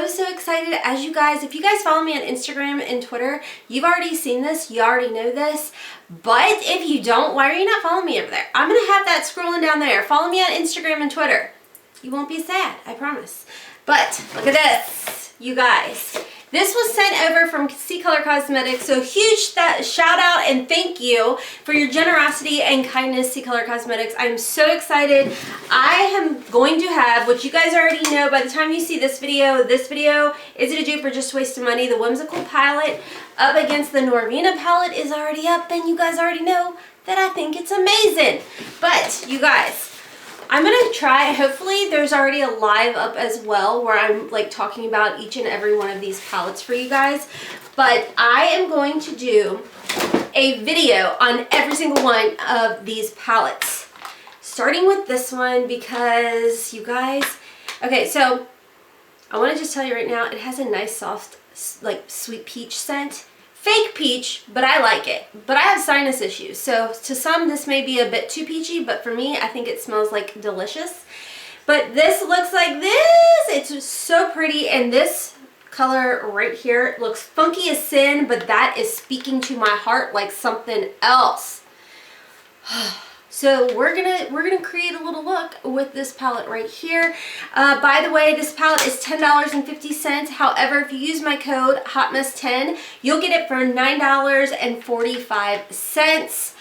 so excited. As you guys, if you guys follow me on Instagram and Twitter, you've already seen this, you already know this. But if you don't, why are you not following me over there? I'm gonna have that scrolling down there. Follow me on Instagram and Twitter. You won't be sad, I promise. But look at this, you guys. This was sent over from CColor Cosmetics, so huge shout out and thank you for your generosity and kindness, CColor Cosmetics. I'm so excited. I am going to have, which you guys already know by the time you see this video, is it a dupe or just a waste of money? The Whimsical palette up against the Norvina palette is already up, and you guys already know that I think it's amazing. But you guys, I'm gonna try, hopefully there's already a live up as well where I'm like talking about each and every one of these palettes for you guys, but I am going to do a video on every single one of these palettes, starting with this one because you guys, okay, so I want to just tell you right now, it has a nice soft like sweet peach scent. Fake peach, but I like it. But I have sinus issues, so to some this may be a bit too peachy, but for me I think it smells like delicious. But this looks like this. It's so pretty, and this color right here looks funky as sin, but that is speaking to my heart like something else. So we're gonna create a little look with this palette right here. By the way, this palette is $10.50. However, if you use my code HOTMESS10, you'll get it for $9.45,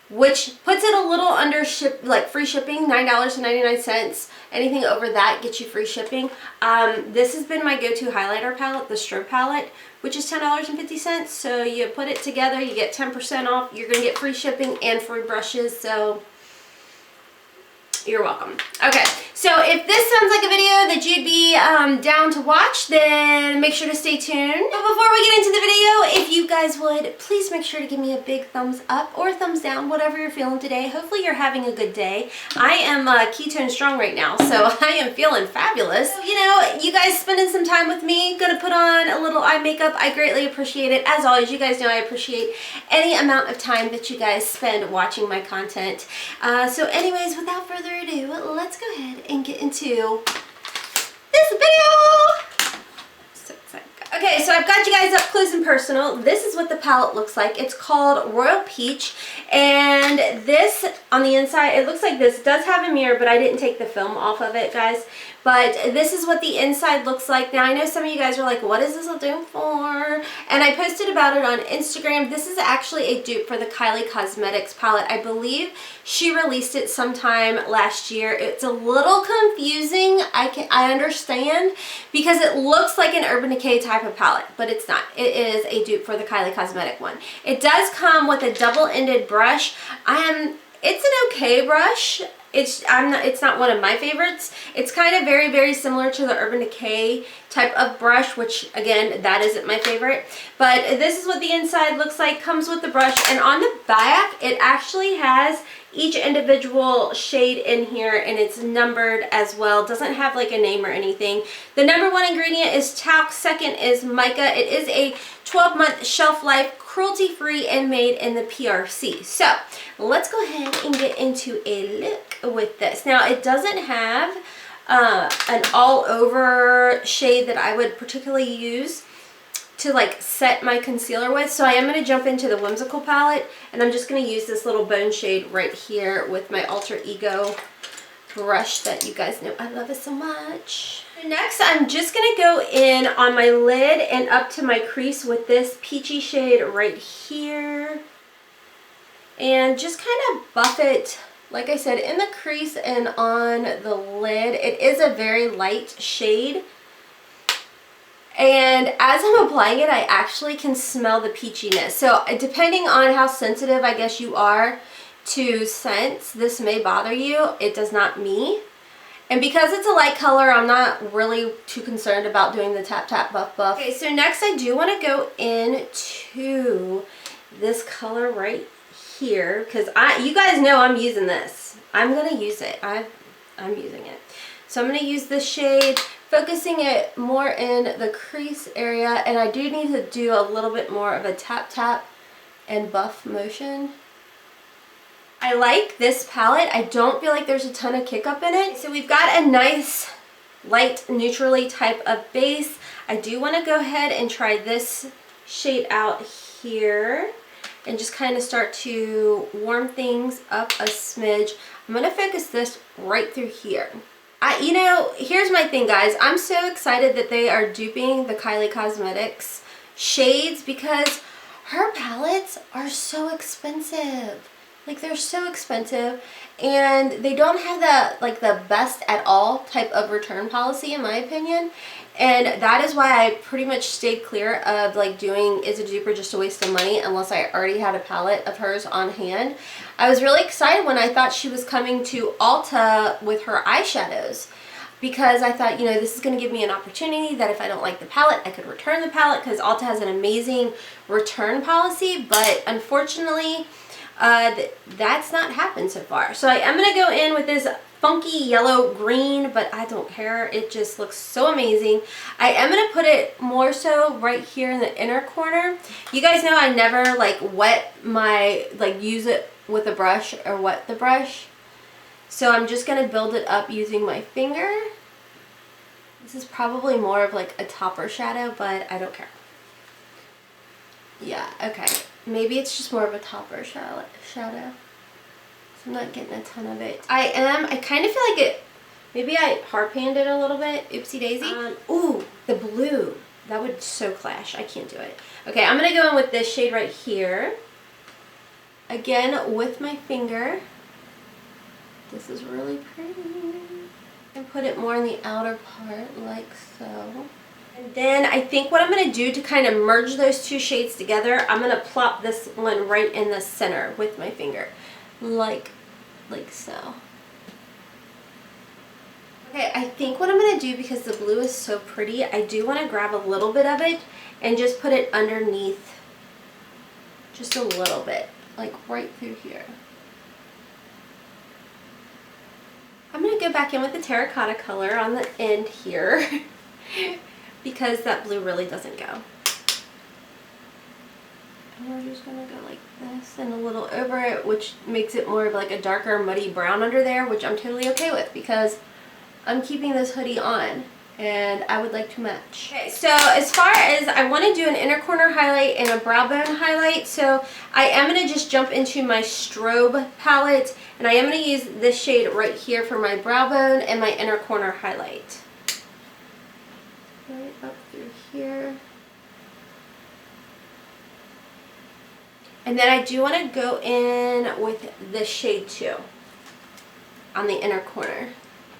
which puts it a little under free shipping, $9.99. Anything over that gets you free shipping. This has been my go-to highlighter palette, the strobe palette, which is $10.50. So you put it together, you get 10% off. You're gonna get free shipping and free brushes, so you're welcome. Okay, so if this sounds like a video that you'd be down to watch, then make sure to stay tuned. But before we get into the video, if you guys would, please make sure to give me a big thumbs up or thumbs down, whatever you're feeling today. Hopefully you're having a good day. I am ketone strong right now, so I am feeling fabulous. So, you know, you guys spending some time with me, gonna put on a little eye makeup. I greatly appreciate it. As always, you guys know I appreciate any amount of time that you guys spend watching my content. So anyways, without further ado, let's go ahead and get into this video. So excited. Okay, so I've got you guys up close and personal. This is what the palette looks like. It's called Royal Peach, and this on the inside, it looks like this. It does have a mirror, but I didn't take the film off of it, guys. But this is what the inside looks like. Now, I know some of you guys are like, what is this a dupe for? And I posted about it on Instagram. This is actually a dupe for the Kylie Cosmetics palette. I believe she released it sometime last year. It's a little confusing, I understand, because it looks like an Urban Decay type of palette, but it's not. It is a dupe for the Kylie Cosmetic one. It does come with a double-ended brush. It's an okay brush. It's not one of my favorites. It's kind of very similar to the Urban Decay type of brush, which again, that isn't my favorite. But this is what the inside looks like. Comes with the brush, and on the back it actually has each individual shade in here, and it's numbered as well. Doesn't have like a name or anything. The number one ingredient is talc, second is mica. It is a 12-month shelf life, cruelty-free, and made in the PRC. So let's go ahead and get into a look with this. Now, it doesn't have an all-over shade that I would particularly use to like set my concealer with, so I am going to jump into the Whimsical palette, and I'm just going to use this little bone shade right here with my Alter Ego brush that you guys know I love it so much. Next, I'm just going to go in on my lid and up to my crease with this peachy shade right here, and just kind of buff it, like I said, in the crease and on the lid. It is a very light shade, and as I'm applying it, I actually can smell the peachiness. So depending on how sensitive I guess you are to scents, this may bother you. It does not me. And because it's a light color, I'm not really too concerned about doing the tap tap buff buff. Okay, so next I do want to go into this color right here, because you guys know I'm using this. I'm going to use it. I'm using it. So I'm going to use this shade, focusing it more in the crease area, and I do need to do a little bit more of a tap tap and buff motion. I like this palette. I don't feel like there's a ton of kick up in it. So we've got a nice light neutrally type of base. I do want to go ahead and try this shade out here and just kind of start to warm things up a smidge. I'm going to focus this right through here. You know, here's my thing, guys. I'm so excited that they are duping the Kylie Cosmetics shades because her palettes are so expensive. Like, they're so expensive, and they don't have the best at all type of return policy, in my opinion. And that is why I pretty much stayed clear of like doing Is a Duper just a waste of money unless I already had a palette of hers on hand. I was really excited when I thought she was coming to Ulta with her eyeshadows, because I thought, you know, this is going to give me an opportunity that if I don't like the palette, I could return the palette, because Ulta has an amazing return policy. But unfortunately, that's not happened so far. So I am going to go in with this funky yellow green, but I don't care. It just looks so amazing. I am going to put it more so right here in the inner corner. You guys know I never like use it with a brush or wet the brush. So I'm just going to build it up using my finger. This is probably more of like a topper shadow, but I don't care. Yeah, okay. Maybe it's just more of a topper shadow. So I'm not getting a ton of it. I kind of feel like it, maybe I hard panned it a little bit. Oopsie daisy. Ooh, the blue. That would so clash. I can't do it. Okay, I'm going to go in with this shade right here. Again, with my finger. This is really pretty. And put it more in the outer part, like so. And then I think what I'm going to do to kind of merge those two shades together, I'm going to plop this one right in the center with my finger. Like so. Okay, I think what I'm going to do, because the blue is so pretty, I do want to grab a little bit of it and just put it underneath. Just a little bit. Like right through here. I'm going to go back in with the terracotta color on the end here because that blue really doesn't go. And we're just going to go like this and a little over it, which makes it more of like a darker muddy brown under there, which I'm totally okay with because I'm keeping this hoodie on and I would like to match. Okay, so as far as I want to do an inner corner highlight and a brow bone highlight, so I am going to just jump into my strobe palette and I am going to use this shade right here for my brow bone and my inner corner highlight. Right up through here. And then I do want to go in with this shade too on the inner corner.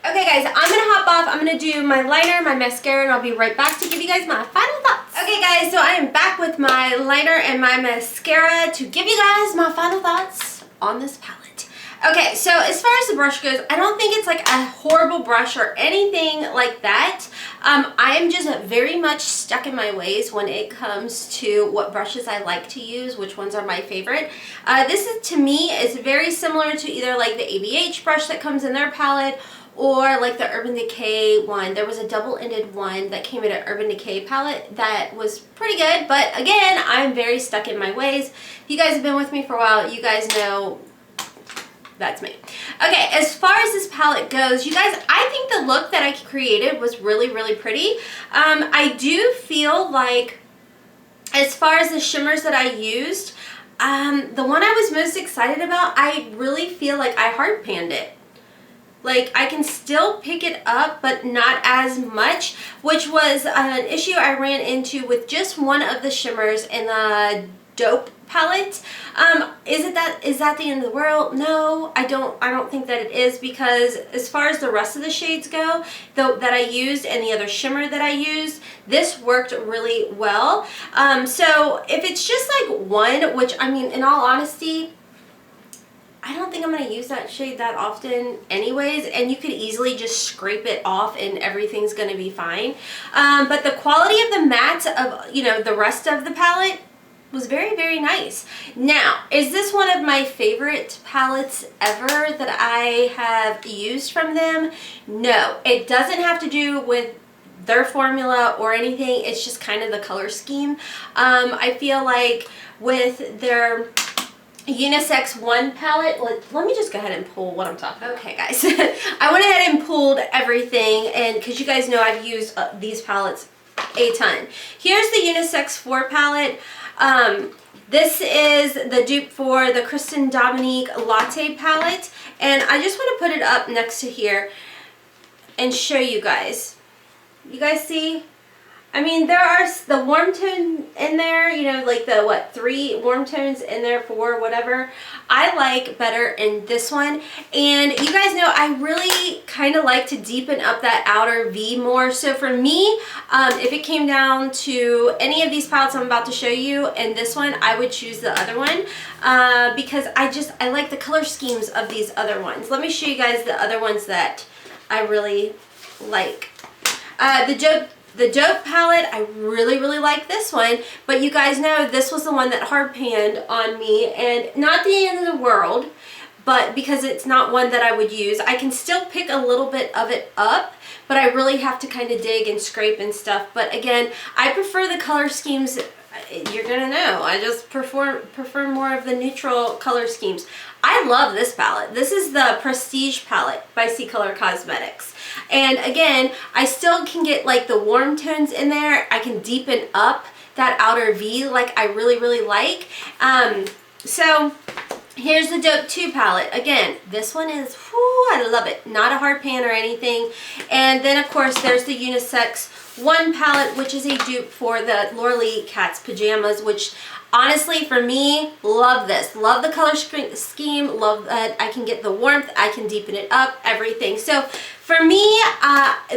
Okay guys, I'm going to hop off. I'm going to do my liner, my mascara, and I'll be right back to give you guys my final thoughts. Okay guys, so I am back with my liner and my mascara to give you guys my final thoughts on this palette. Okay, so as far as the brush goes, I don't think it's like a horrible brush or anything like that. I'm just very much stuck in my ways when it comes to what brushes I like to use, which ones are my favorite. This is, to me, is very similar to either like the ABH brush that comes in their palette or like the Urban Decay one. There was a double-ended one that came in an Urban Decay palette that was pretty good, but again, I'm very stuck in my ways. If you guys have been with me for a while, you guys know that's me. Okay, as far as this palette goes, you guys, I think the look that I created was really, really pretty. I do feel like, as far as the shimmers that I used, the one I was most excited about, I really feel like I hard panned it. Like, I can still pick it up, but not as much, which was an issue I ran into with just one of the shimmers in the Dope palette. Is that the end of the world? No, I don't think that it is, because as far as the rest of the shades go that I used and the other shimmer that I used, this worked really well. So if it's just like one, which I mean, in all honesty, I don't think I'm going to use that shade that often anyways, and you could easily just scrape it off and everything's going to be fine. But the quality of the matte of, you know, the rest of the palette was very, very nice. Now, is this one of my favorite palettes ever that I have used from them? No, it doesn't have to do with their formula or anything. It's just kind of the color scheme. I feel like with their unisex 1 palette. Let me just go ahead and pull what I'm talking about. Okay, guys. I went ahead and pulled everything, and because you guys know I've used these palettes a ton. Here's the unisex 4 palette. This is the dupe for the Kristen Dominique Latte palette, and I just want to put it up next to here and show you guys. You guys see? I mean, there are the warm tone in there, you know, like the, what, 3 warm tones in there, 4, whatever. I like better in this one. And you guys know I really kind of like to deepen up that outer V more. So for me, if it came down to any of these palettes I'm about to show you and this one, I would choose the other one because I like the color schemes of these other ones. Let me show you guys the other ones that I really like. The Dope palette, I really, really like this one, but you guys know this was the one that hard panned on me, and not the end of the world, but because it's not one that I would use. I can still pick a little bit of it up, but I really have to kind of dig and scrape and stuff. But again, I prefer the color schemes. You're gonna know, I just prefer more of the neutral color schemes. I love this palette. This is the Prestige palette by CColor Cosmetics. And again, I still can get like the warm tones in there. I can deepen up that outer V like I really, really like. So here's the Dope 2 palette. Again, this one is, whoo, I love it. Not a hard pan or anything. And then of course there's the Unisex 1 palette, which is a dupe for the Laura Cat's Pajamas, which honestly for me, love this. Love the color scheme, love that I can get the warmth, I can deepen it up, everything. So for me,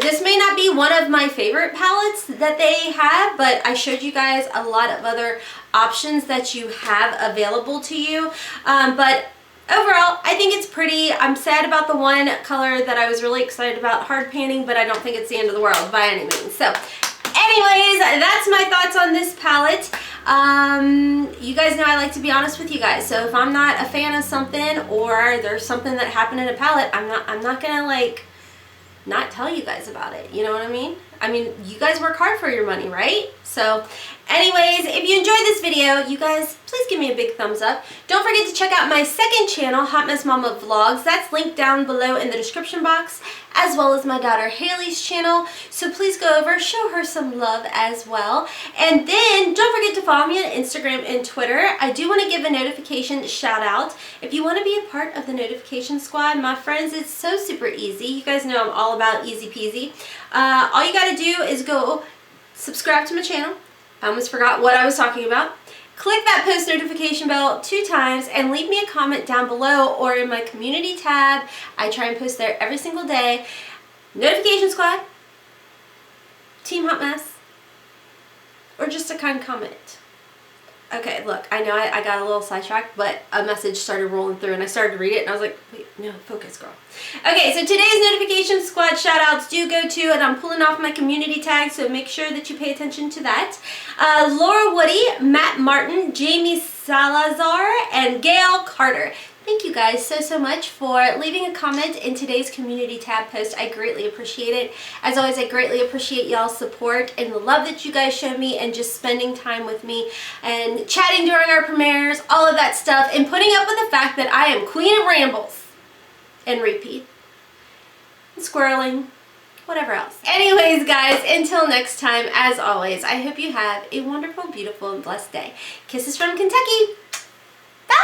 this may not be one of my favorite palettes that they have, but I showed you guys a lot of other options that you have available to you. But overall, I think it's pretty. I'm sad about the one color that I was really excited about, hard panning, but I don't think it's the end of the world by any means. So anyways, that's my thoughts on this palette. You guys know I like to be honest with you guys. So if I'm not a fan of something or there's something that happened in a palette, I'm not gonna like not tell you guys about it. You know what I mean? I mean, you guys work hard for your money, right? So anyways, if you enjoyed this video, you guys, please give me a big thumbs up. Don't forget to check out my second channel, Hotmess Mama Vlogs. That's linked down below in the description box, as well as my daughter Haley's channel. So please go over, show her some love as well. And then don't forget to follow me on Instagram and Twitter. I do want to give a notification shout out. If you want to be a part of the notification squad, my friends, it's so super easy. You guys know I'm all about easy peasy. All you got to do is go subscribe to my channel. I almost forgot what I was talking about. Click that post notification bell 2 times and leave me a comment down below or in my community tab. I try and post there every single day. Notification squad, Team Hotmess, or just a kind comment. Okay, look, I know I got a little sidetracked, but a message started rolling through and I started to read it and I was like, wait, no, focus, girl. Okay, so today's notification squad shout outs do go to, and I'm pulling off my community tag, so make sure that you pay attention to that. Laura Woody, Matt Martin, Jamie Salazar, and Gail Carter. Thank you guys so much for leaving a comment in today's community tab post. I greatly appreciate it. As always, I greatly appreciate y'all's support and the love that you guys show me and just spending time with me and chatting during our premieres, all of that stuff, and putting up with the fact that I am queen of rambles and repeat and squirreling, whatever else. Anyways, guys, until next time, as always, I hope you have a wonderful, beautiful, and blessed day. Kisses from Kentucky. Bye!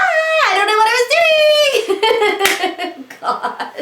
I don't know what I was doing! God.